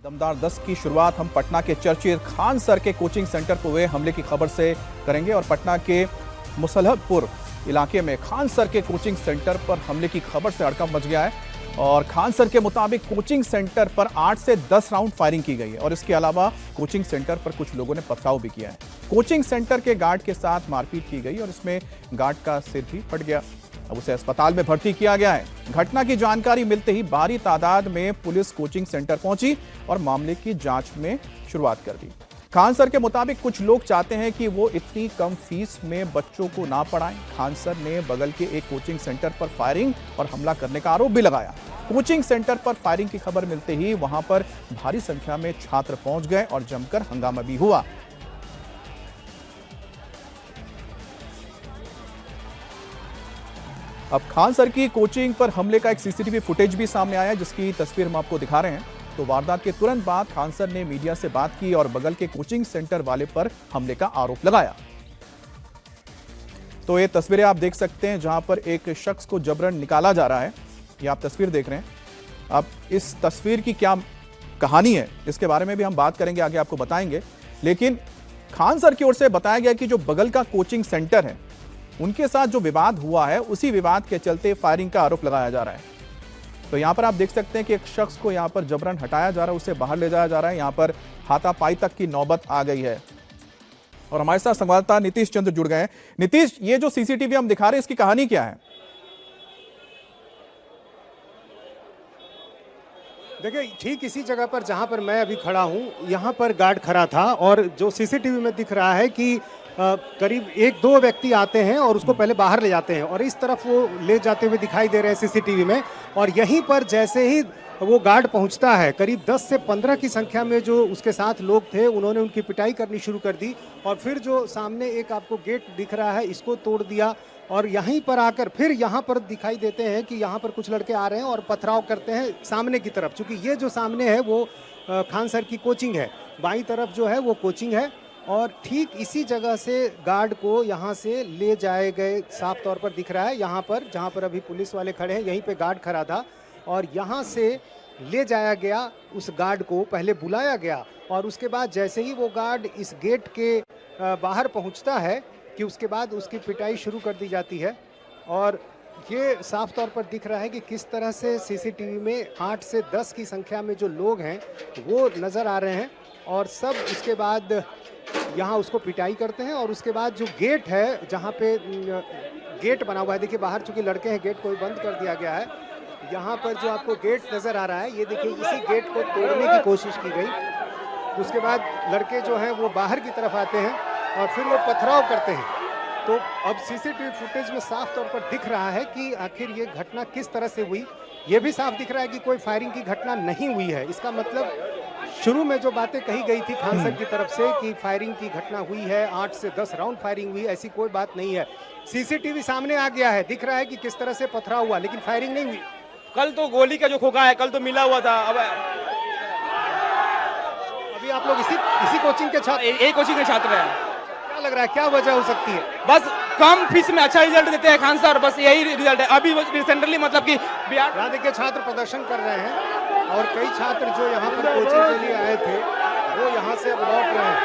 दमदार 10 की शुरुआत हम पटना के चर्चित खान सर के कोचिंग सेंटर पर हुए हमले की खबर से करेंगे और पटना के मुसल्हपुर इलाके में खान सर के कोचिंग सेंटर पर हमले की खबर से हड़कंप मच गया है और खान सर के मुताबिक कोचिंग सेंटर पर 8 से 10 राउंड फायरिंग की गई है और इसके अलावा कोचिंग सेंटर पर कुछ लोगों ने पथराव भी किया है। कोचिंग सेंटर के गार्ड के साथ मारपीट की गई और इसमें गार्ड का सिर भी फट गया। अब उसे अस्पताल में भर्ती किया गया है। घटना की जानकारी मिलते ही भारी तादाद में पुलिस कोचिंग सेंटर पहुंची और मामले की जांच में शुरुआत कर दी। खान सर के मुताबिक कुछ लोग चाहते हैं कि वो इतनी कम फीस में बच्चों को ना पढ़ाएं। खान सर ने बगल के एक कोचिंग सेंटर पर फायरिंग और हमला करने का आरोप भी लगाया। कोचिंग सेंटर पर फायरिंग की खबर मिलते ही वहां पर भारी संख्या में छात्र पहुंच गए और जमकर हंगामा भी हुआ। अब खान सर की कोचिंग पर हमले का एक सीसीटीवी फुटेज भी सामने आया जिसकी तस्वीर हम आपको दिखा रहे हैं। तो वारदात के तुरंत बाद खान सर ने मीडिया से बात की और बगल के कोचिंग सेंटर वाले पर हमले का आरोप लगाया। तो ये तस्वीरें आप देख सकते हैं जहां पर एक शख्स को जबरन निकाला जा रहा है। ये आप तस्वीर देख रहे हैं। अब इस तस्वीर की क्या कहानी है इसके बारे में भी हम बात करेंगे, आगे आपको बताएंगे। लेकिन खान सर की ओर से बताया गया कि जो बगल का कोचिंग सेंटर है उनके साथ जो विवाद हुआ है उसी विवाद के चलते फायरिंग का आरोप लगाया जा रहा है। तो यहां पर आप देख सकते हैं कि एक शख्स को यहां पर जबरन हटाया जा रहा है, उसे बाहर ले जाया जा रहा है। यहां पर हाथापाई तक की नौबत आ गई है और हमारे साथ संवाददाता नीतीश चंद्र जुड़ गए हैं। नीतीश, ये जो सीसीटीवी हम दिखा रहे हैं इसकी कहानी क्या है? देखिए, ठीक इसी जगह पर जहां पर मैं अभी खड़ा हूं, यहां पर गार्ड खड़ा था और जो सीसीटीवी में दिख रहा है कि करीब 1-2 व्यक्ति आते हैं और उसको पहले बाहर ले जाते हैं और इस तरफ वो ले जाते हुए दिखाई दे रहे हैं सीसीटीवी में। और यहीं पर जैसे ही वो गार्ड पहुंचता है, करीब 10 से 15 की संख्या में जो उसके साथ लोग थे उन्होंने उनकी पिटाई करनी शुरू कर दी और फिर जो सामने एक आपको गेट दिख रहा है इसको तोड़ दिया और यहीं पर आकर फिर यहाँ पर दिखाई देते हैं कि यहाँ पर कुछ लड़के आ रहे हैं और पथराव करते हैं सामने की तरफ। चूँकि ये जो सामने है वो खान सर की कोचिंग है, बाईं तरफ जो है वो कोचिंग है और ठीक इसी जगह से गार्ड को यहाँ से ले जाए गए साफ तौर पर दिख रहा है। यहाँ पर जहाँ पर अभी पुलिस वाले खड़े हैं यहीं पे गार्ड खड़ा था और यहाँ से ले जाया गया। उस गार्ड को पहले बुलाया गया और उसके बाद जैसे ही वो गार्ड इस गेट के बाहर पहुँचता है कि उसके बाद उसकी पिटाई शुरू कर दी जाती है। और ये साफ तौर पर दिख रहा है कि किस तरह से सीसीटीवी में 8 से 10 की संख्या में जो लोग हैं वो नज़र आ रहे हैं और सब उसके बाद यहाँ उसको पिटाई करते हैं। और उसके बाद जो गेट है जहाँ पे गेट बना हुआ है, देखिए बाहर चूँकि लड़के हैं गेट को बंद कर दिया गया है। यहाँ पर जो आपको गेट नज़र आ रहा है ये देखिए, इसी गेट को तोड़ने की कोशिश की गई। उसके बाद लड़के जो हैं वो बाहर की तरफ आते हैं और फिर वो पथराव करते हैं। तो अब सीसीटीवी फुटेज में साफ तौर पर दिख रहा है कि आखिर ये घटना किस तरह से हुई। ये भी साफ दिख रहा है कि कोई फायरिंग की घटना नहीं हुई है। इसका मतलब शुरू में जो बातें कही गई थी खान सर की तरफ से कि फायरिंग की घटना हुई है, 8 से 10 राउंड फायरिंग हुई, ऐसी कोई बात नहीं है। सीसीटीवी सामने आ गया है, दिख रहा है कि किस तरह से पथराव हुआ, लेकिन फायरिंग नहीं हुई। कल तो गोली का जो खोखा है, कल तो मिला हुआ था। अब अभी आप लोग इसी कोचिंग के छात्र, एक कोचिंग के छात्र हैं। क्या लग रहा है क्या वजह हो सकती है? बस कम फीस में अच्छा रिजल्ट देते हैं खान सर, बस यही रिजल्ट है। अभी रिसेंटली मतलब कि बिहार यहाँ देखिए छात्र प्रदर्शन कर रहे हैं और कई छात्र जो यहाँ पर कोचिंग के लिए आए थे वो यहाँ से अब लौट रहे हैं।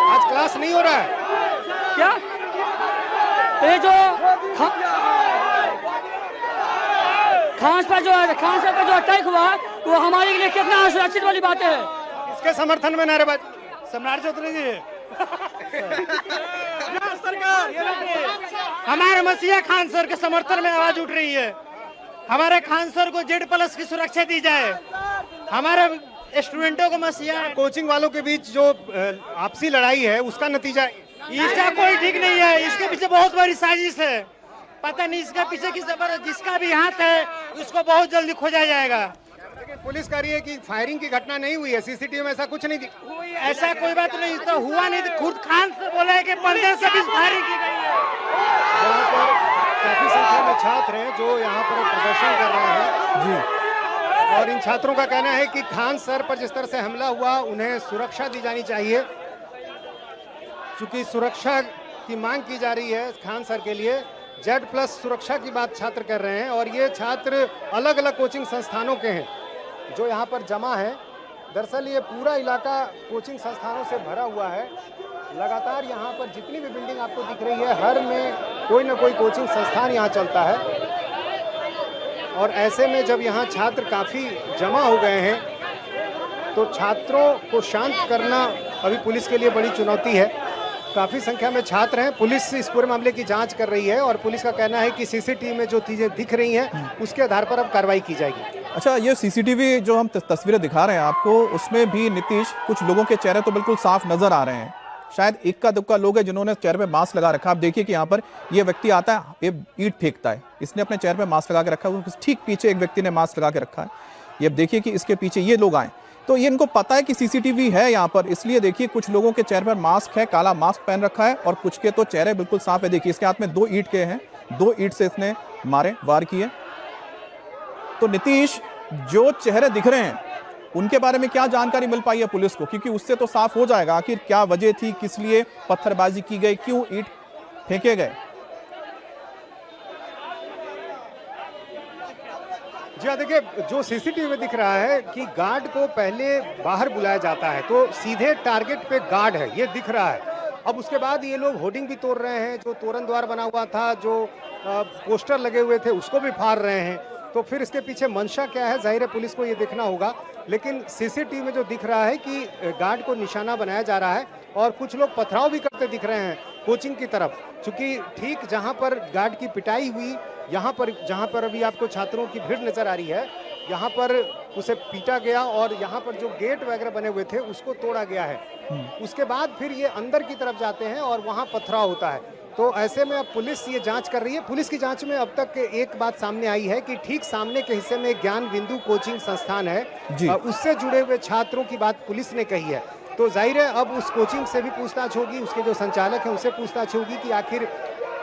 आज क्लास नहीं हो रहा है क्या? ये जो खान सर का जो अटैक हुआ वो हमारे लिए कितना असुरक्षित वाली बात है। इसके समर्थन में नारेबाजी सम्राट चौधरी जी हमारे मसीहा खान सर के समर्थन में आवाज उठ रही है। हमारे खान सर को Z+ की सुरक्षा दी जाए। हमारे स्टूडेंटों को मसीहा कोचिंग वालों के बीच जो आपसी लड़ाई है उसका नतीजा इसका कोई ठीक नहीं है। इसके पीछे बहुत बड़ी साजिश है। पता नहीं इसके पीछे की जबरदस्त जिसका भी हाथ है उसको बहुत जल्दी खोजा जाएगा। लेकिन पुलिस कह रही है कि फायरिंग की घटना नहीं हुई है, सीसीटीवी में ऐसा कुछ नहीं दिखा। ऐसा कोई बात नहीं, तो हुआ नहीं। तो खुद खान से बोला है कि 15 से 20 फायरिंग की गई है। यहाँ पर काफी संख्या में छात्र हैं जो यहाँ पर प्रदर्शन कर रहे हैं जी। और इन छात्रों का कहना है कि खान सर पर जिस तरह से हमला हुआ उन्हें सुरक्षा दी जानी चाहिए। चूंकि सुरक्षा की मांग की जा रही है खान सर के लिए, Z+ सुरक्षा की बात छात्र कर रहे हैं। और ये छात्र अलग अलग कोचिंग संस्थानों के हैं जो यहाँ पर जमा है। दरअसल ये पूरा इलाका कोचिंग संस्थानों से भरा हुआ है। लगातार यहाँ पर जितनी भी बिल्डिंग आपको दिख रही है, हर में कोई ना कोई कोचिंग संस्थान यहाँ चलता है। और ऐसे में जब यहाँ छात्र काफ़ी जमा हो गए हैं तो छात्रों को शांत करना अभी पुलिस के लिए बड़ी चुनौती है। काफ़ी संख्या में छात्र हैं। पुलिस इस पूरे मामले की जांच कर रही है और पुलिस का कहना है कि सीसीटीवी में जो चीज़ें दिख रही हैं उसके आधार पर अब कार्रवाई की जाएगी। अच्छा, ये सीसीटीवी जो हम तस्वीरें दिखा रहे हैं आपको, उसमें भी नीतीश कुछ लोगों के चेहरे तो बिल्कुल साफ नजर आ रहे हैं। शायद इक्का दुक्का लोग हैं जिन्होंने चेहरे पे मास्क लगा रखा है। आप देखिए कि यहाँ पर ये व्यक्ति आता है, ये ईंट फेंकता है, इसने अपने चेहरे पे मास्क लगा के रखा है। ठीक पीछे एक व्यक्ति ने मास्क लगा के रखा है। ये देखिए कि इसके पीछे ये लोग आए, तो ये इनको पता है कि सीसीटीवी है यहाँ पर, इसलिए देखिए कुछ लोगों के चेहरे पर मास्क है, काला मास्क पहन रखा है, और कुछ के तो चेहरे बिल्कुल साफ है। देखिए इसके हाथ में 2 ईंट के हैं, 2 ईंट से इसने मारे, वार किए। तो नीतीश, जो चेहरे दिख रहे हैं उनके बारे में क्या जानकारी मिल पाई है पुलिस को? क्योंकि उससे तो साफ हो जाएगा आखिर क्या वजह थी, किस लिए पत्थरबाजी की गई, क्यों ईंट फेंके गए। जी हाँ, देखिए जो सीसीटीवी में दिख रहा है कि गार्ड को पहले बाहर बुलाया जाता है तो सीधे टारगेट पे गार्ड है, ये दिख रहा है। अब उसके बाद ये लोग होर्डिंग भी तोड़ रहे हैं, जो तोरण द्वार बना हुआ था, जो पोस्टर लगे हुए थे उसको भी फाड़ रहे हैं। तो फिर इसके पीछे मंशा क्या है, जाहिर है पुलिस को ये देखना होगा। लेकिन सीसीटीवी में जो दिख रहा है कि गार्ड को निशाना बनाया जा रहा है और कुछ लोग पथराव भी करते दिख रहे हैं कोचिंग की तरफ। चूंकि ठीक जहां पर गार्ड की पिटाई हुई, यहाँ पर जहां पर अभी आपको छात्रों की भीड़ नजर आ रही है, यहाँ पर उसे पीटा गया और यहाँ पर जो गेट वगैरह बने हुए थे उसको तोड़ा गया है। उसके बाद फिर ये अंदर की तरफ जाते हैं और वहाँ पथराव होता है। तो ऐसे में अब पुलिस ये जांच कर रही है। पुलिस की जांच में अब तक एक बात सामने आई है कि ठीक सामने के हिस्से में ज्ञान बिंदु कोचिंग संस्थान है, उससे जुड़े हुए छात्रों की बात पुलिस ने कही है। तो जाहिर है अब उस कोचिंग से भी पूछताछ होगी, उसके जो संचालक हैं उससे पूछताछ होगी कि आखिर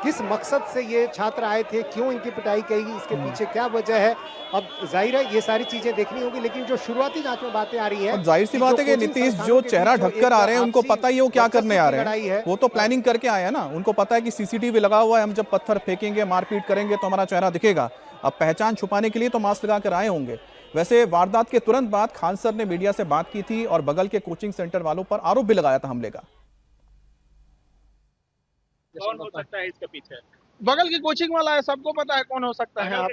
किस मकसद से ये छात्र आए थे, क्यों इनकी पिटाई की, इसके पीछे क्या वजह है। अब जाहिर है ये सारी चीजें देखनी होगी, लेकिन जो शुरुआती जांच में बातें आ रही है, जाहिर सी बात है कि नीतीश जो चेहरा ढककर आ रहे हैं उनको पता ही है वो क्या करने आ रहे हैं। वो तो प्लानिंग करके आए हैं ना, उनको पता है कि सीसीटीवी लगा हुआ है, हम जब पत्थर फेंकेंगे, मारपीट करेंगे तो हमारा चेहरा दिखेगा। अब पहचान छुपाने के लिए तो मास्क लगा कर आए होंगे। वैसे वारदात के तुरंत बाद खान सर ने मीडिया से बात की थी और बगल के कोचिंग सेंटर वालों पर आरोप भी लगाया था हमले का। कौन हो सकता है इसके पीछे? बगल की कोचिंग वाला है, सबको पता है कौन हो सकता है। हाँ,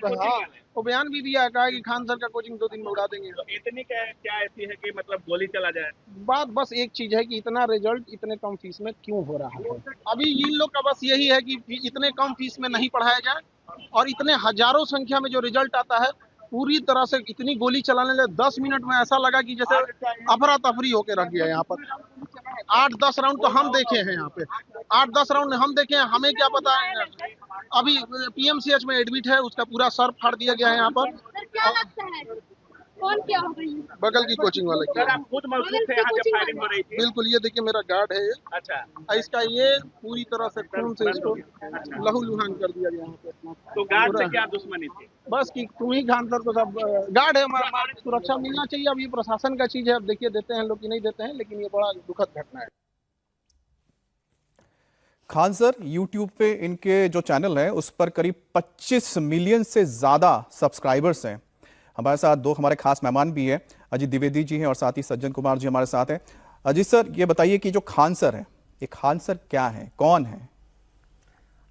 वो बयान भी दिया है, कहा कि खान सर का कोचिंग 2 दिन में उड़ा देंगे। तो इतनी क्या ऐसी है कि मतलब गोली चला जाए? बात बस एक चीज है कि इतना रिजल्ट इतने कम फीस में क्यों हो रहा है। अभी इन लोग का बस यही है कि इतने कम फीस में नहीं पढ़ाया जाए और इतने हजारों संख्या में जो रिजल्ट आता है पूरी तरह से इतनी गोली चलाने लगे। 10 मिनट में ऐसा लगा कि जैसे अफरा तफरी होके रख दिया। यहाँ पर 8-10 राउंड तो हम देखे हैं, यहाँ पे 8-10 राउंड हम देखे हैं। हमें क्या पता है, अभी पीएमसीएच में एडमिट है, उसका पूरा सर फाड़ दिया गया है यहाँ पर। क्या लगता है कौन क्या हो गई? बगल की कोचिंग वाले की। सर आप खुद मौजूद थे यहाँ जब फायरिंग हो रही थी? बिल्कुल, ये देखिए मेरा गार्ड है ये। अच्छा, इसका ये पूरी तरह से खून से इसको लहू लुहान कर दिया गया यहाँ पे। तो गार्ड से क्या दुश्मनी थी? बस कि तुम ही खान सर को सब गार्ड है, हमारा सुरक्षा मिलना चाहिए। अब ये प्रशासन का चीज है, अब देखिए देते हैं लोग कि नहीं देते हैं, लेकिन ये बड़ा दुखद घटना है। खान सर यूट्यूब पे इनके जो चैनल है उस पर करीब 25 मिलियन से ज़्यादा सब्सक्राइबर्स हैं। हमारे साथ 2 हमारे खास मेहमान भी हैं, अजीत द्विवेदी जी हैं और साथ ही सज्जन कुमार जी हमारे साथ हैं। अजीत सर, ये बताइए कि जो खान सर हैं, ये खान सर क्या है, कौन है?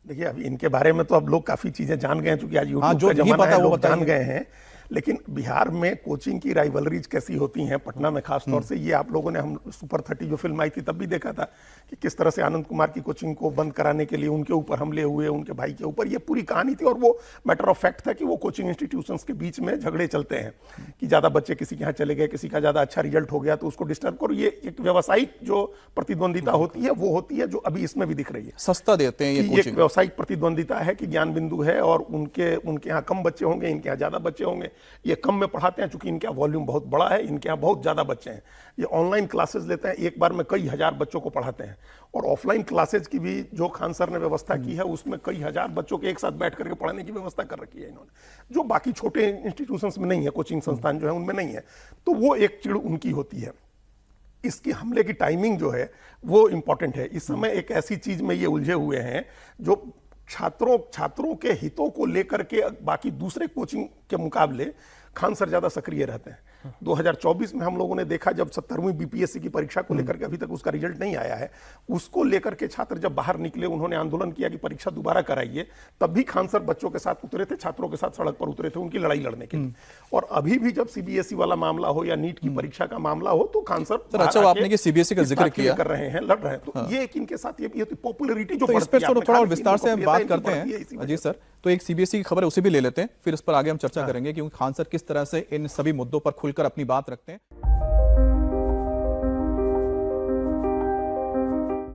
देखिए, अभी इनके बारे में तो अब लोग काफ़ी चीज़ें जान गए हैं, चूंकि आज यूट्यूब जो का जमाना है, वो लोग जान गए हैं। लेकिन बिहार में कोचिंग की राइवलरीज कैसी होती हैं, पटना में खास तौर से, ये आप लोगों ने, हम सुपर 30 जो फिल्म आई थी तब भी देखा था कि किस तरह से आनंद कुमार की कोचिंग को बंद कराने के लिए उनके ऊपर हमले हुए, उनके भाई के ऊपर, ये पूरी कहानी थी। और वो मैटर ऑफ फैक्ट था कि वो कोचिंग इंस्टीट्यूशंस के बीच में झगड़े चलते हैं कि ज़्यादा बच्चे किसी के यहाँ चले गए, किसी का ज़्यादा अच्छा रिजल्ट हो गया तो उसको डिस्टर्ब करो। ये एक व्यावसायिक जो प्रतिद्वंदिता होती है वो होती है, जो अभी इसमें भी दिख रही है। सस्ता देते हैं ये एक व्यावसायिक प्रतिद्वंदिता है कि ज्ञान बिंदु है और उनके यहाँ कम बच्चे होंगे, इनके यहाँ ज़्यादा बच्चे होंगे। ये कम में पढ़ाते हैं चूंकि इनका वॉल्यूम बहुत बड़ा है, इनके यहाँ बहुत ज़्यादा बच्चे हैं। ये ऑनलाइन क्लासेस लेते हैं, एक बार में कई हजार बच्चों को पढ़ाते हैं। और ऑफलाइन क्लासेस की भी जो खान सर ने व्यवस्था की है उसमें कई हजार बच्चों के एक साथ बैठ करके पढ़ाने की व्यवस्था कर रखी है इन्होंने, जो बाकी छोटे इंस्टीट्यूशंस में नहीं है, कोचिंग संस्थान जो है उनमें नहीं है। तो वो एक चिड़ उनकी होती है। इसकी हमले की टाइमिंग जो है वो इंपॉर्टेंट है। इस समय एक ऐसी चीज में ये उलझे हुए हैं जो छात्रों के हितों को लेकर के बाकी दूसरे कोचिंग के मुकाबले खान सर ज्यादा सक्रिय रहते हैं। 2024 में हम लोगों ने देखा जब 70वीं बीपीएससी की परीक्षा को लेकर के अभी तक उसका रिजल्ट नहीं आया है, उसको लेकर के छात्र जब बाहर निकले, उन्होंने आंदोलन किया कि परीक्षा दोबारा कराइए, तब भी खान सर बच्चों के साथ उतरे थे, छात्रों के साथ सड़क पर उतरे थे उनकी लड़ाई लड़ने के लिए। और अभी भी जब सीबीएसई वाला मामला हो या नीट की परीक्षा का मामला हो तो खान सर अच्छा, आपने कि सीबीएसई का जिक्र किया कर रहे हैं, लड़ रहे हैं, तो ये एक इनके साथ ये पॉपुलैरिटी जो तो इस पर थोड़ा और विस्तार से हम बात करते बढ़ती हैं अजीत सर। तो एक सीबीएसई की खबर है, उसे भी ले लेते हैं, फिर इस पर आगे हम चर्चा करेंगे कि खान सर किस तरह से इन सभी मुद्दों पर खुलकर अपनी बात रखते हैं।